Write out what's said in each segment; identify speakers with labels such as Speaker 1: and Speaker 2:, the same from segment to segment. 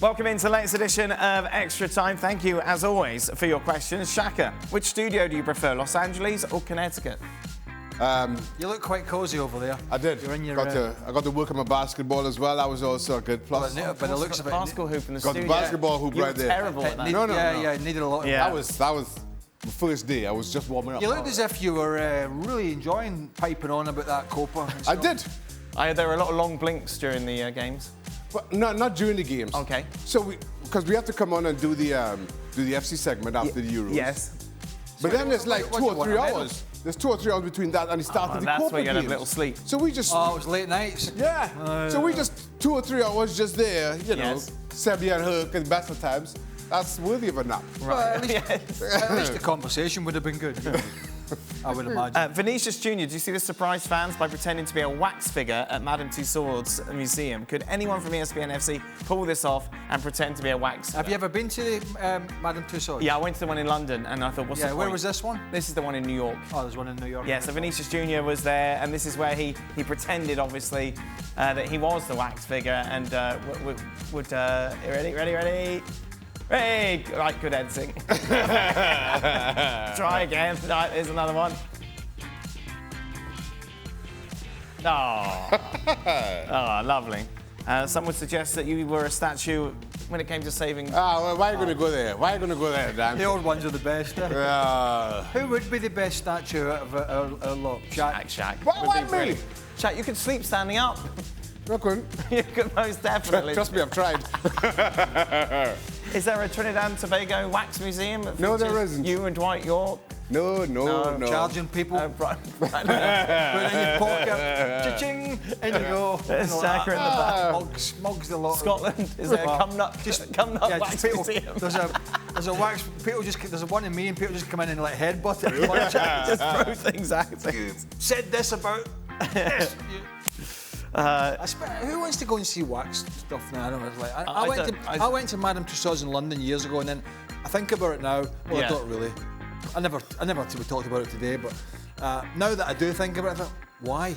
Speaker 1: Welcome into the latest edition of Extra Time. Thank you, as always, for your questions. Shaka, which studio do you prefer, Los Angeles or Connecticut?
Speaker 2: You look quite cosy over there.
Speaker 3: I did.
Speaker 2: You're in your,
Speaker 3: I got to work on my basketball as well. That was also a good plus.
Speaker 2: But it looks a bit.
Speaker 1: Basketball hoop in the
Speaker 3: Got
Speaker 1: studio.
Speaker 3: the basketball hoop
Speaker 1: You
Speaker 3: right
Speaker 1: were
Speaker 3: there.
Speaker 1: terrible at that.
Speaker 3: No.
Speaker 2: Yeah, it needed a lot.
Speaker 1: Yeah.
Speaker 3: That was the first day. I was just warming up.
Speaker 2: You looked as if you were really enjoying piping on about that Copa.
Speaker 3: I did.
Speaker 1: There were a lot of long blinks during the games.
Speaker 3: But not during the games.
Speaker 1: Okay.
Speaker 3: So because we have to come on and do the FC segment after the Euros.
Speaker 1: Yes.
Speaker 3: But then there's like
Speaker 2: what
Speaker 3: 2
Speaker 2: do
Speaker 3: or
Speaker 2: you
Speaker 3: 3
Speaker 2: want, a
Speaker 3: hours. There's 2 or 3 hours between that and the start of the
Speaker 1: That's
Speaker 3: Copa
Speaker 1: where you had a
Speaker 3: games.
Speaker 1: little sleep.
Speaker 3: So we just.
Speaker 2: Oh, it was late nights.
Speaker 3: Yeah. So we just 2 or 3 hours just there, you know,
Speaker 1: Yes.
Speaker 3: Serbia and Herc at the best of times. That's worthy of a nap.
Speaker 1: Right.
Speaker 2: At least the conversation would have been good. I would imagine.
Speaker 1: Vinicius Jr., do you see the surprise fans by pretending to be a wax figure at Madame Tussauds Museum? Could anyone from ESPN FC pull this off and pretend to be a wax figure?
Speaker 2: Have you ever been to the Madame Tussauds?
Speaker 1: Yeah, I went to the one in London and I thought, what's the point?
Speaker 2: Where was this one?
Speaker 1: This is the one in New York.
Speaker 2: Oh, there's one in New York.
Speaker 1: Yeah, so Vinicius Jr. was there, and this is where he pretended, obviously, that he was the wax figure and would ready? Hey, right, good editing. Try again. Right, here's another one. Oh, lovely. Some would suggest that you were a statue when it came to saving.
Speaker 3: Well, why are you going to go there? Why are you going to go there, Dan?
Speaker 2: The old ones are the best. Who would be the best statue out of our lot?
Speaker 1: Shaq.
Speaker 3: Why me?
Speaker 1: Shaq, you could sleep standing up.
Speaker 3: I couldn't.
Speaker 1: You could most definitely.
Speaker 3: Trust me, I've tried.
Speaker 1: Is there a Trinidad and Tobago wax museum?
Speaker 3: No, there isn't.
Speaker 1: You and Dwight York?
Speaker 3: No.
Speaker 2: Charging people.
Speaker 1: Right.
Speaker 2: Put it in your pocket. Cha-ching! In you go.
Speaker 1: There's Shaka in the back.
Speaker 2: Mugs the lot.
Speaker 1: Scotland, is there a come nut wax
Speaker 2: people,
Speaker 1: museum?
Speaker 2: There's a wax. People just. There's one in me, and people just come in and like headbutt it.
Speaker 1: Just throw things at it.
Speaker 2: You said this about. This. Who wants to go and see wax stuff now? I don't know. It's like, I went to Madame Tussauds in London years ago, and then I think about it now. Well, I don't really. I never talked about it today, but now that I do think about it, I thought, why?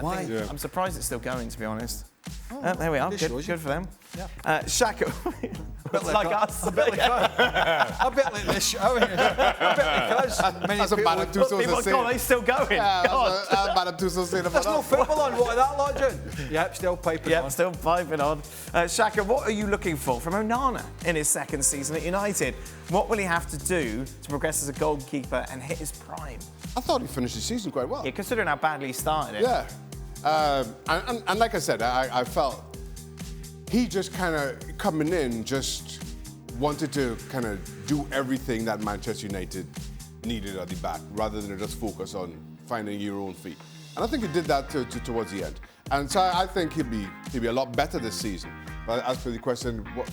Speaker 1: Why? I'm surprised it's still going, to be honest. There we are. Good for them.
Speaker 2: Yeah.
Speaker 1: Shaka. It's like us.
Speaker 2: A bit like us. A bit like this show. A bit like us.
Speaker 3: That's what Madame Tussauds
Speaker 1: God, they're still going.
Speaker 3: That's Madame Tussauds saying about
Speaker 2: There's no football on. What, that lot, June? Yep, still piping on.
Speaker 1: Yep, still piping on. Shaka, what are you looking for from Onana in his second season at United? What will he have to do to progress as a goalkeeper and hit his prime?
Speaker 3: I thought he finished the season quite well.
Speaker 1: Yeah, considering how badly he started it.
Speaker 3: Yeah. And like I said, I felt he just kind of coming in just wanted to kind of do everything that Manchester United needed at the back rather than just focus on finding your own feet. And I think he did that towards the end. And so I think he'll be a lot better this season. But as for the question,
Speaker 2: What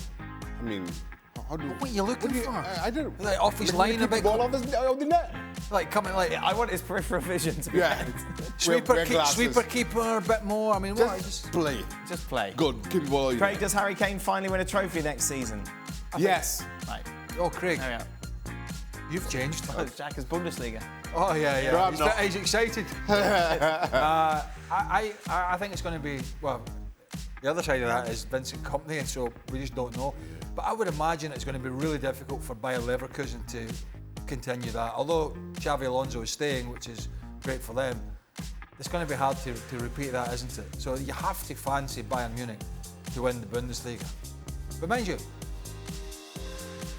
Speaker 2: are you looking for?
Speaker 3: I don't.
Speaker 2: Like off his line a bit.
Speaker 3: Ball off the net.
Speaker 2: Like coming like.
Speaker 1: I want his peripheral vision to be better.
Speaker 2: Sweeper keeper a bit more. I mean,
Speaker 3: just play.
Speaker 1: Just play.
Speaker 3: Good. Keep the ball.
Speaker 1: Craig, does Harry Kane finally win a trophy next season?
Speaker 3: Yes.
Speaker 1: Right.
Speaker 2: Oh, Craig.
Speaker 1: There we are.
Speaker 2: You've changed.
Speaker 1: Jack is Bundesliga.
Speaker 2: Oh yeah.
Speaker 3: No, I'm not.
Speaker 2: He's excited. I think it's going to be the other side of that is Vincent Kompany, and so we just don't know. But I would imagine it's going to be really difficult for Bayer Leverkusen to continue that. Although Xavi Alonso is staying, which is great for them, it's going to be hard to repeat that, isn't it? So you have to fancy Bayern Munich to win the Bundesliga. But mind you,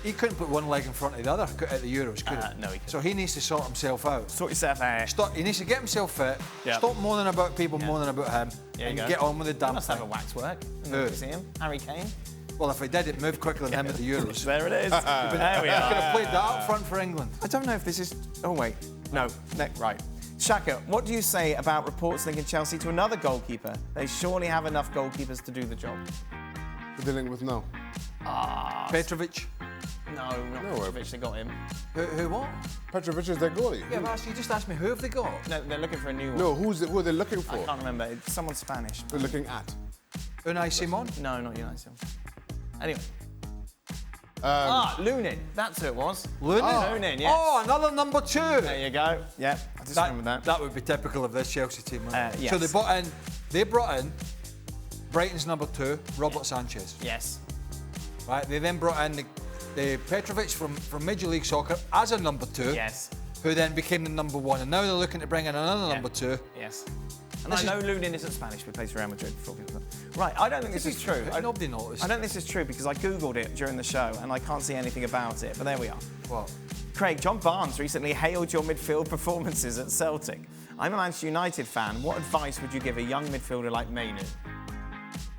Speaker 2: he couldn't put one leg in front of the other at the Euros, could he?
Speaker 1: No, he couldn't.
Speaker 2: So he needs to sort himself out.
Speaker 1: Sort yourself out.
Speaker 2: He needs to get himself fit,
Speaker 1: Yep.
Speaker 2: stop moaning about people moaning about him, and get on with the damn
Speaker 1: Must
Speaker 2: thing.
Speaker 1: have a waxwork in the
Speaker 2: Who?
Speaker 1: museum. Harry Kane.
Speaker 2: Well, if he did, it moved quicker than him at the Euros.
Speaker 1: There it is. There we
Speaker 2: He could
Speaker 1: are.
Speaker 2: have played that up front for England.
Speaker 1: I don't know if this is. Oh wait, no. Right. Shaka, what do you say about reports linking Chelsea to another goalkeeper? They surely have enough goalkeepers to do the job.
Speaker 3: We're dealing with no.
Speaker 2: Petrovic.
Speaker 1: No, not Petrovic. They got him.
Speaker 2: Who what?
Speaker 3: Petrovic is their goalie.
Speaker 2: Yeah, but you just asked me who have they got?
Speaker 1: No, they're looking for a new one.
Speaker 3: No, who are they looking for?
Speaker 1: I can't remember. It's someone Spanish.
Speaker 3: They're looking at.
Speaker 2: Unai Simon?
Speaker 1: No, not United. Anyway.
Speaker 2: Um,
Speaker 1: Lunin. That's who it was.
Speaker 2: Lunin?
Speaker 1: yes.
Speaker 2: Oh, another number 2.
Speaker 1: There you go. Yeah, I just remember that.
Speaker 2: That would be typical of this Chelsea team, wouldn't it?
Speaker 1: Yes.
Speaker 2: So they brought in Brighton's number 2, Robert Sanchez.
Speaker 1: Yes.
Speaker 2: right? They then brought in the Petrovic from Major League Soccer as a number 2.
Speaker 1: Yes.
Speaker 2: Who then became the number 1, and now they're looking to bring in another number 2.
Speaker 1: Yes. And I know Lunin isn't Spanish, but he plays for Real Madrid before people. Right, I don't think this is true.
Speaker 2: Nobody noticed.
Speaker 1: I don't think this is true because I googled it during the show and I can't see anything about it. But there we are.
Speaker 2: What?
Speaker 1: Craig, John Barnes recently hailed your midfield performances at Celtic. I'm a Manchester United fan. What advice would you give a young midfielder like Mainoo?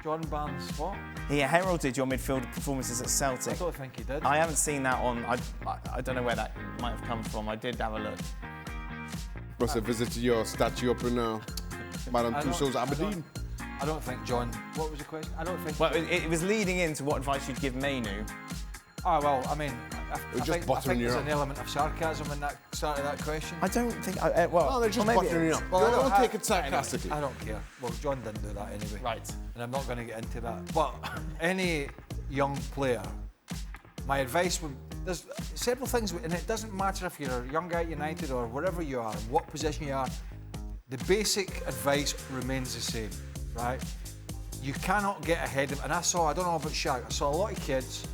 Speaker 2: John Barnes, what?
Speaker 1: He heralded your midfield performances at Celtic.
Speaker 2: I don't think he did.
Speaker 1: I haven't seen that on. I don't know where that might have come from. I did have a look.
Speaker 3: Must have visited your statue up in Madame Tussauds Aberdeen.
Speaker 2: I don't think John. What was the question? I don't think.
Speaker 1: Well, it was leading into what advice you'd give Mainoo.
Speaker 2: Oh well, I mean, I think there's
Speaker 3: up.
Speaker 2: an element of sarcasm in that start of that question.
Speaker 1: I don't think.
Speaker 3: No, they're just buttering you up.
Speaker 2: Well,
Speaker 3: Don't take it sarcastically.
Speaker 2: I don't care. Well, John didn't do that anyway.
Speaker 1: Right.
Speaker 2: And I'm not going to get into that. But any young player, my advice would. There's several things, and it doesn't matter if you're a young guy at United or wherever you are, what position you are. The basic advice remains the same, right? You cannot get ahead of, and I don't know about Shaka, I saw a lot of kids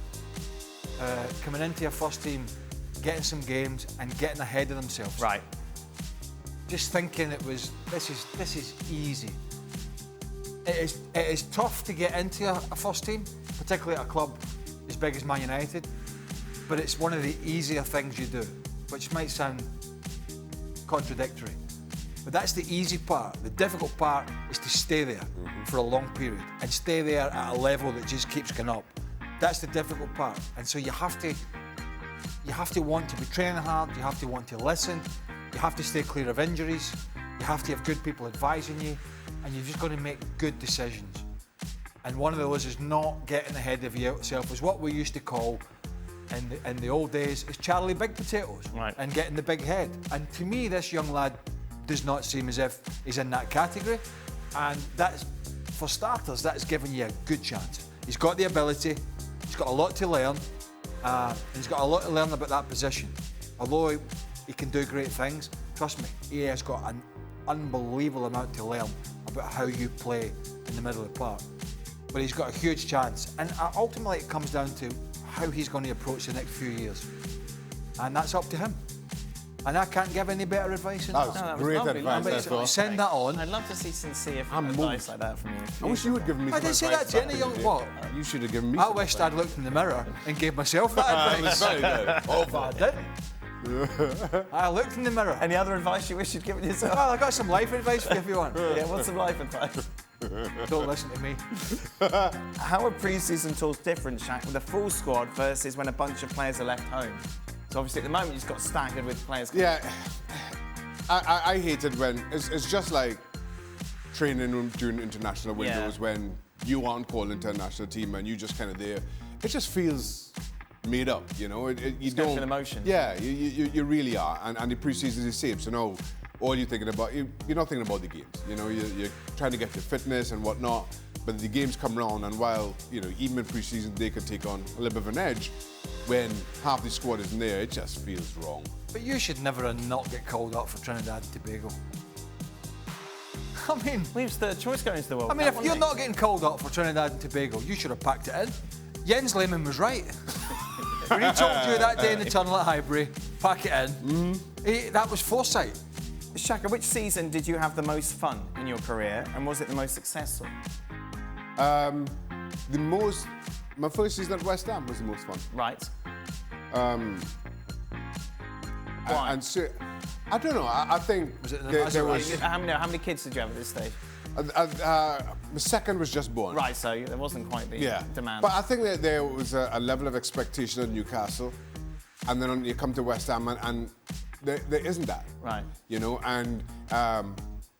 Speaker 2: coming into a first team, getting some games and getting ahead of themselves.
Speaker 1: Right.
Speaker 2: Just thinking this is easy. It is tough to get into a first team, particularly at a club as big as Man United, but it's one of the easier things you do, which might sound contradictory. But that's the easy part. The difficult part is to stay there for a long period and stay there at a level that just keeps going up. That's the difficult part. And so you have to want to be training hard, you have to want to listen, you have to stay clear of injuries, you have to have good people advising you, and you've just got to make good decisions. And one of those is not getting ahead of yourself, is what we used to call in the old days is Charlie Big Potatoes,
Speaker 1: right.
Speaker 2: And getting the big head. And to me, this young lad does not seem as if he's in that category, and that's, for starters, that's giving you a good chance. He's got the ability, he's got a lot to learn, and he's got a lot to learn about that position. Although he can do great things, trust me, he has got an unbelievable amount to learn about how you play in the middle of the park. But he's got a huge chance, and ultimately it comes down to how he's going to approach the next few years, and that's up to him. And I can't give any better advice than that.
Speaker 3: That was great advice.
Speaker 2: Send that on.
Speaker 1: I'd love to see sincere advice like that from you.
Speaker 3: I wish you would give me some
Speaker 2: I didn't say
Speaker 3: advice
Speaker 2: that to any
Speaker 3: back
Speaker 2: young
Speaker 3: in the
Speaker 2: what?
Speaker 3: day. You should have given me
Speaker 2: I
Speaker 3: some
Speaker 2: wished
Speaker 3: advice.
Speaker 2: I'd looked in the mirror and gave myself that advice.
Speaker 3: Very good.
Speaker 2: But I didn't. I looked in the mirror.
Speaker 1: Any other advice you wish you'd given yourself?
Speaker 2: Well, I got some life advice for you if you want.
Speaker 1: Yeah, what's some life advice?
Speaker 2: Don't listen to me.
Speaker 1: How are pre-season tours different, Shaq, with a full squad versus when a bunch of players are left home? So obviously at the moment you've got staggered with players.
Speaker 3: Yeah, I hate it when it's just like training during international windows when you aren't called into a national team and you just kind of there. It just feels made up, you know. You
Speaker 1: don't
Speaker 3: don't.
Speaker 1: feel emotion.
Speaker 3: Yeah, you really are, and the pre-season is safe. So now all you're thinking about, you're not thinking about the games. You know, you're trying to get your fitness and whatnot. But the games come round, and while even in pre-season they could take on a little bit of an edge, when half the squad isn't there, it just feels wrong.
Speaker 2: But you should never not get called up for Trinidad and Tobago. I mean,
Speaker 1: Leaves third choice going into the World
Speaker 2: I mean,
Speaker 1: Cup,
Speaker 2: if you're
Speaker 1: wouldn't
Speaker 2: not getting called up for Trinidad and Tobago, you should have packed it in. Jens Lehmann was right. When he told you that day in the tunnel at Highbury, pack it in. That was foresight.
Speaker 1: he? Shaka, which season did you have the most fun in your career, and was it the most successful?
Speaker 3: My first season at West Ham was the most fun.
Speaker 1: Right.
Speaker 3: Why? And so, I don't know. I think
Speaker 2: Was it the
Speaker 3: there was.
Speaker 1: How many kids did you have at this stage?
Speaker 3: The second was just born.
Speaker 1: Right, so there wasn't quite the demand.
Speaker 3: But I think that there was a level of expectation at Newcastle, and then you come to West Ham, and there isn't that.
Speaker 1: Right.
Speaker 3: You know, and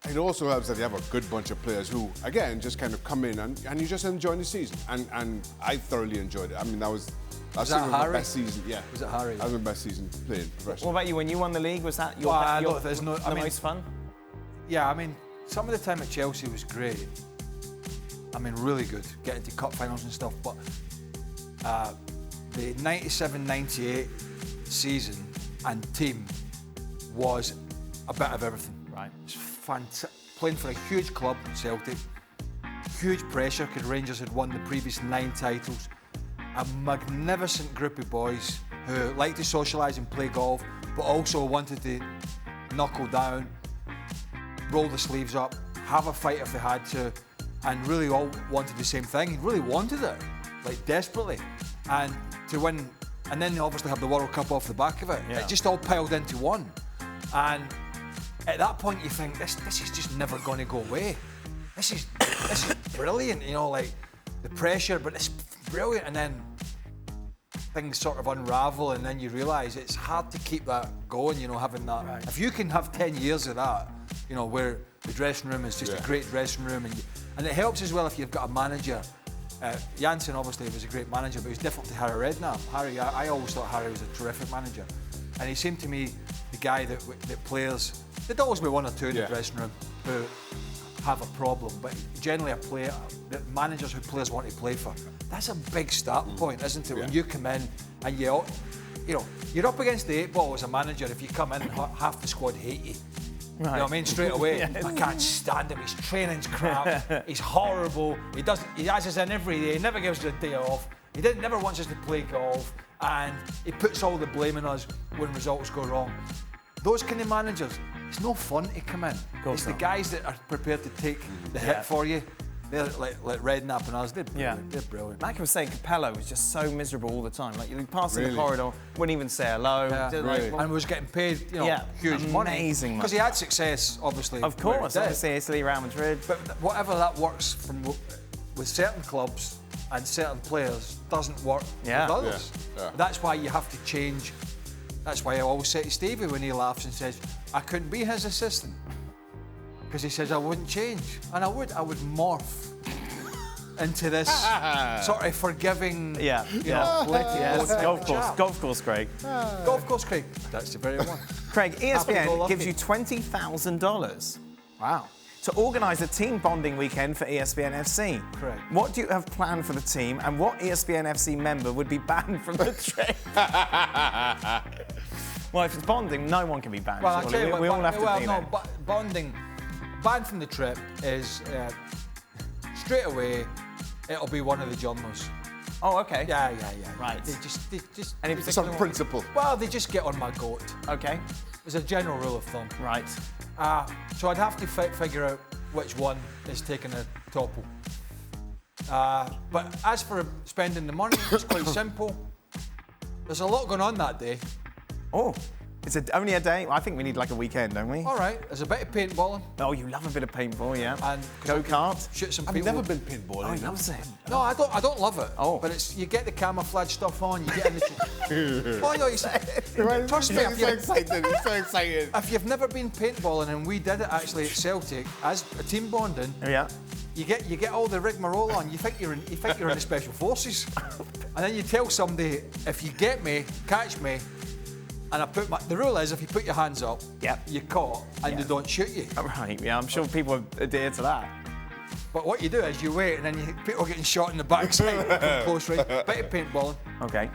Speaker 3: it also helps that you have a good bunch of players who, again, just kind of come in and you just enjoy the season. And I thoroughly enjoyed it. I mean, that was
Speaker 2: that
Speaker 3: my
Speaker 2: Harry?
Speaker 3: best season. Yeah.
Speaker 2: Was it Harry?
Speaker 3: That was my best season playing
Speaker 1: What
Speaker 3: professionally.
Speaker 1: about you? When you won the league, was that your most fun?
Speaker 2: Yeah, I mean, some of the time at Chelsea was great. I mean, really good, getting to cup finals and stuff. But the 97-98 season and team was a bit of everything.
Speaker 1: Right.
Speaker 2: It's fantastic. Playing for a huge club, Celtic. Huge pressure, because Rangers had won the previous 9 titles. a magnificent group of boys who like to socialise and play golf, but also wanted to knuckle down, roll the sleeves up, have a fight if they had to, and really all wanted the same thing. He really wanted it, like desperately, and to win. And then they obviously have the World Cup off the back of it.
Speaker 1: Yeah.
Speaker 2: It just all piled into one. And at that point you think, this is just never going to go away. This is brilliant, you know, like the pressure, but it's brilliant. And then things sort of unravel, and then you realise it's hard to keep that going, you know, having that. Right. If you can have 10 years of that, you know, where the dressing room is just a great dressing room, and it helps as well if you've got a manager. Janssen obviously was a great manager, but he was different to Harry Redknapp. Harry, I always thought Harry was a terrific manager, and he seemed to me the guy that players, there'd always be one or two in the dressing room who have a problem, but generally a player, the managers who players want to play for. That's a big starting point, isn't it? When you come in and you know, you're up against the 8 ball as a manager. If you come in, half the squad hate you. Right. You know what I mean? Straight away. I can't stand him. His training's crap. He's horrible. He has us in every day. He never gives us a day off. He never wants us to play golf, and he puts all the blame on us when results go wrong. Those kind of managers, it's no fun to come in. It's the guys that are prepared to take the hit for you. They're like Redknapp and us. They're brilliant. They're brilliant.
Speaker 1: Like I was saying, Capello was just so miserable all the time. Like you pass in the corridor, wouldn't even say hello.
Speaker 2: And was getting paid, you know, huge money.
Speaker 1: Amazing money.
Speaker 2: Because he had success, obviously.
Speaker 1: Of course, obviously Italy, Real Madrid.
Speaker 2: But whatever that works with certain clubs and certain players doesn't work with others. That's why you have to change. That's why I always say to Stevie when he laughs and says, I couldn't be his assistant. Because he says I wouldn't change. And I would morph into this sort of forgiving, you know,
Speaker 1: Golf course, Craig.
Speaker 2: Golf course, Craig. That's the very one.
Speaker 1: Craig, ESPN gives you $20,000.
Speaker 2: Wow.
Speaker 1: To organise a team bonding weekend for ESPN FC.
Speaker 2: Correct.
Speaker 1: What do you have planned for the team, and what ESPN FC member would be banned from the trip? Well, if it's bonding, no one can be banned.
Speaker 2: Well, I'll tell you what,
Speaker 1: we all have to be there.
Speaker 2: Bonding, banned from the trip is straight away. It'll be one of the journalists.
Speaker 1: Oh, okay.
Speaker 2: Yeah.
Speaker 1: Right.
Speaker 2: They just.
Speaker 1: Any particular
Speaker 3: Some principle.
Speaker 2: Well, they just get on my goat.
Speaker 1: Okay.
Speaker 2: There's a general rule of thumb.
Speaker 1: Right.
Speaker 2: So I'd have to figure out which one is taking a topple. But as for spending the money, it's quite simple. There's a lot going on that day.
Speaker 1: Oh, it's only a day? I think we need like a weekend, don't we?
Speaker 2: All right, there's a bit of paintballing.
Speaker 1: Oh, you love a bit of paintball, yeah.
Speaker 2: And
Speaker 1: go-kart.
Speaker 2: Shoot some
Speaker 3: I've
Speaker 2: people.
Speaker 3: never been paintballing.
Speaker 1: Oh, he loves it.
Speaker 2: No, I don't love it.
Speaker 1: Oh.
Speaker 2: But it's, you get the camouflage stuff on, you get in the... Well, no, trust me,
Speaker 3: He's so excited. He's so excited.
Speaker 2: if you've never been paintballing, and we did it actually at Celtic, as a team bonding, you get all the rigmarole on. You think you're in the special forces, and then you tell somebody, if you get me, catch me, and the rule is if you put your hands up, you're caught, and they don't shoot you.
Speaker 1: Right, yeah, I'm sure people adhere to that.
Speaker 2: But what you do is you wait, and then people are getting shot in the backside from close range. Bit of paintballing.
Speaker 1: Okay.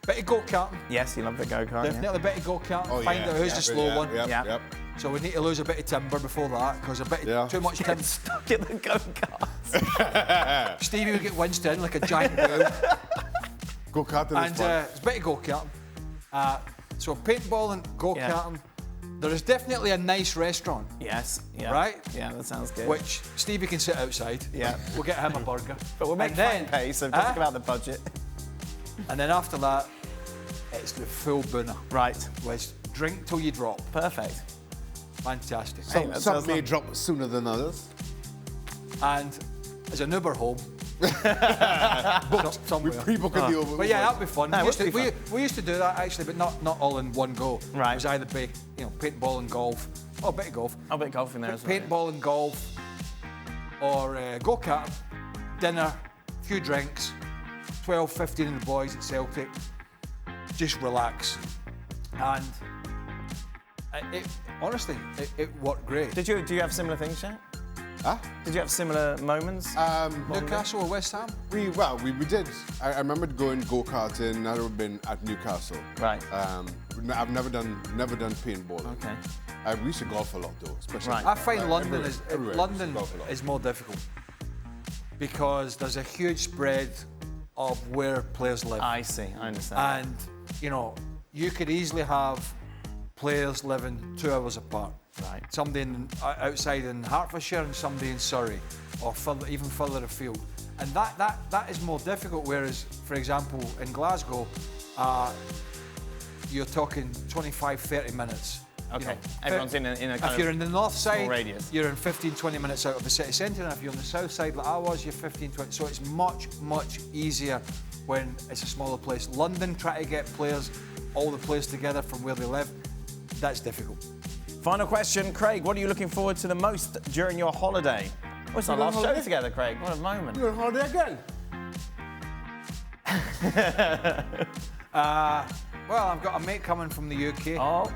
Speaker 2: Bit of go-karting.
Speaker 1: Yes, you love the go-kart.
Speaker 2: Definitely a bit of go-karting. Find out who's the slow one.
Speaker 3: Yep.
Speaker 2: So we need to lose a bit of timber before that, because too much timber.
Speaker 1: Stuck in the go-karts.
Speaker 2: Stevie would get winched in like a giant bull.
Speaker 3: Go-karting is fun.
Speaker 2: It's a bit of go-karting. So paintballing, go-karting. There is definitely a nice restaurant.
Speaker 1: Yes. Yeah.
Speaker 2: Right?
Speaker 1: Yeah, that sounds good.
Speaker 2: Which Stevie can sit outside.
Speaker 1: Yeah.
Speaker 2: We'll get him a burger.
Speaker 1: But we'll make Frank pay, so don't think about the budget.
Speaker 2: And then after that, it's the full booner.
Speaker 1: Right.
Speaker 2: Which drink till you drop.
Speaker 1: Perfect.
Speaker 2: Fantastic.
Speaker 3: Some may drop sooner than others.
Speaker 2: And as an Uber home, somewhere.
Speaker 3: We pre-book the Uber.
Speaker 2: But yeah, that'd be fun.
Speaker 1: No,
Speaker 2: we used to do that actually, but not all in one go.
Speaker 1: Right.
Speaker 2: It was either paintball and golf. Oh, a bit of golf.
Speaker 1: I'll bet golf in there as well.
Speaker 2: Paintball and golf, or go-kart, dinner, a few drinks, 12, 15 of the boys at Celtic. Just relax. And honestly, it worked great.
Speaker 1: Do you have similar things, Shaq?
Speaker 3: Huh?
Speaker 1: Did you have similar moments?
Speaker 2: Newcastle or West Ham?
Speaker 3: We did. I remember going go-karting. I've never been at Newcastle.
Speaker 1: Right.
Speaker 3: I've never done paintball.
Speaker 1: Okay.
Speaker 3: We used to golf a lot though, especially.
Speaker 1: Right.
Speaker 2: I find London
Speaker 3: everywhere
Speaker 2: is more difficult because there's a huge spread of where players live.
Speaker 1: I see, I understand.
Speaker 2: And, you know, you could easily have players living 2 hours apart.
Speaker 1: Right.
Speaker 2: Somebody outside in Hertfordshire and somebody in Surrey, or even further afield. And that is more difficult, whereas, for example, in Glasgow, you're talking 25, 30 minutes.
Speaker 1: Okay,
Speaker 2: You know,
Speaker 1: everyone's in a kind
Speaker 2: If you're in the north side,
Speaker 1: radius.
Speaker 2: you're in 15, 20 minutes out of the city centre, and if you're on the south side, like I was, you're 15, 20. So it's much, much easier when it's a smaller place. London, try to get players, all the players together from where they live, that's difficult.
Speaker 1: Final question, Craig, what are you looking forward to the most during your holiday? Oh, it's our
Speaker 3: You're on
Speaker 1: last show
Speaker 3: holiday?
Speaker 1: together, Craig. What a moment.
Speaker 3: You're on holiday again.
Speaker 2: Well, I've got a mate coming from the UK.
Speaker 1: Oh,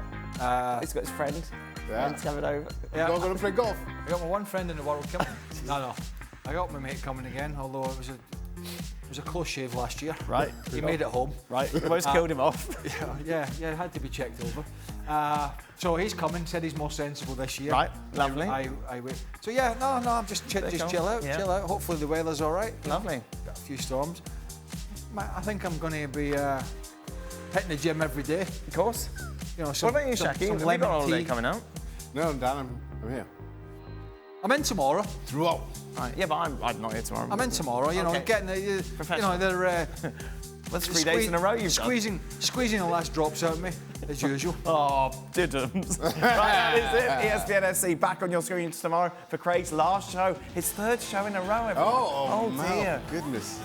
Speaker 1: he's got his friends.
Speaker 3: Yeah.
Speaker 1: Friends coming over.
Speaker 2: Yeah.
Speaker 3: You're going to play golf.
Speaker 2: I got my one friend in the world coming. No. I got my mate coming again, although it was a close shave last year.
Speaker 1: Right.
Speaker 2: He made it home.
Speaker 1: Right, almost killed him off.
Speaker 2: Yeah, it had to be checked over. So he's coming, said he's more sensible this year.
Speaker 1: Right, lovely.
Speaker 2: I wait. So yeah, no, I'm just chill out. Hopefully the weather's all right.
Speaker 1: Lovely.
Speaker 2: Got a few storms. I think I'm going to be hitting the gym every day.
Speaker 1: Of course.
Speaker 2: You know,
Speaker 1: What about you, Shaka? Have you got a holiday coming out?
Speaker 3: No, Dan, I'm here.
Speaker 2: I'm in tomorrow.
Speaker 3: Throughout.
Speaker 1: Right. Yeah, but I'm not here tomorrow.
Speaker 2: I'm in tomorrow. You know,
Speaker 1: Okay.
Speaker 2: getting the, you know, they're
Speaker 1: That's 3 days in a row you've
Speaker 2: squeezing the last drops out of me as usual.
Speaker 1: Oh, diddums. Right, that is it. ESPN FC back on your screens tomorrow for Craig's last show, his 3rd show in a row. Everyone.
Speaker 3: Oh,
Speaker 1: dear.
Speaker 3: my goodness.